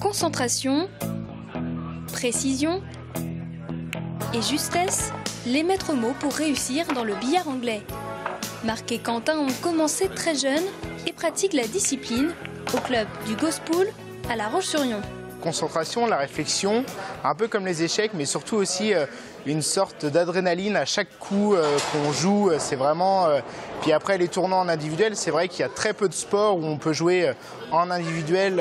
Concentration, précision et justesse, les maîtres mots pour réussir dans le billard anglais. Marc et Quentin ont commencé très jeunes et pratiquent la discipline au club du Gospool à La Roche-sur-Yon. Concentration, la réflexion, un peu comme les échecs, mais surtout aussi une sorte d'adrénaline à chaque coup qu'on joue. C'est vraiment. Puis après, les tournois en individuel, c'est vrai qu'il y a très peu de sports où on peut jouer en individuel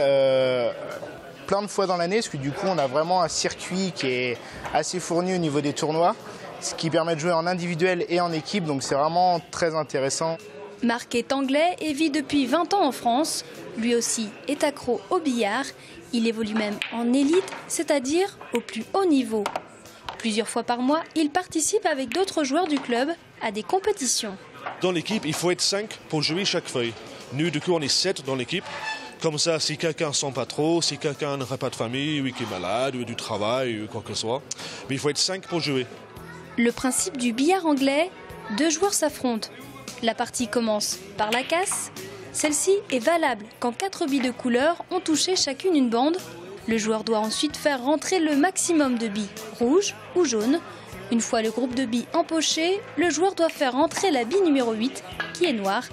plein de fois dans l'année, parce que du coup, on a vraiment un circuit qui est assez fourni au niveau des tournois, ce qui permet de jouer en individuel et en équipe, donc c'est vraiment très intéressant. Marc est anglais et vit depuis 20 ans en France. Lui aussi est accro au billard. Il évolue même en élite, c'est-à-dire au plus haut niveau. Plusieurs fois par mois, il participe avec d'autres joueurs du club à des compétitions. Dans l'équipe, il faut être 5 pour jouer chaque feuille. Nous, du coup, on est 7 dans l'équipe. Comme ça, si quelqu'un ne sent pas trop, si quelqu'un n'aurait pas de famille, ou qui est malade, ou du travail, ou quoi que ce soit, mais il faut être 5 pour jouer. Le principe du billard anglais, 2 joueurs s'affrontent. La partie commence par la casse. Celle-ci est valable quand 4 billes de couleur ont touché chacune une bande. Le joueur doit ensuite faire rentrer le maximum de billes rouges ou jaunes. Une fois le groupe de billes empoché, le joueur doit faire rentrer la bille numéro 8, qui est noire.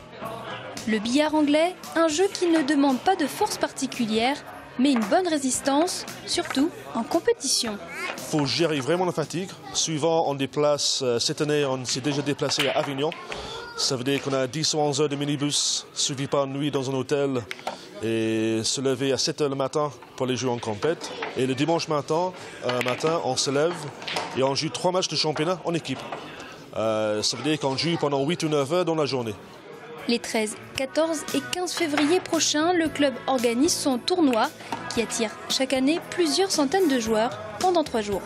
Le billard anglais, un jeu qui ne demande pas de force particulière, mais une bonne résistance, surtout en compétition. Il faut gérer vraiment la fatigue. Souvent, on déplace, cette année, on s'est déjà déplacé à Avignon. Ça veut dire qu'on a 10 ou 11 heures de minibus, suivi par une nuit dans un hôtel et se lever à 7 heures le matin pour aller jouer en compète. Et le dimanche matin, on se lève et on joue 3 matchs de championnat en équipe. Ça veut dire qu'on joue pendant 8 ou 9 heures dans la journée. Les 13, 14 et 15 février prochains, le club organise son tournoi qui attire chaque année plusieurs centaines de joueurs pendant 3 jours.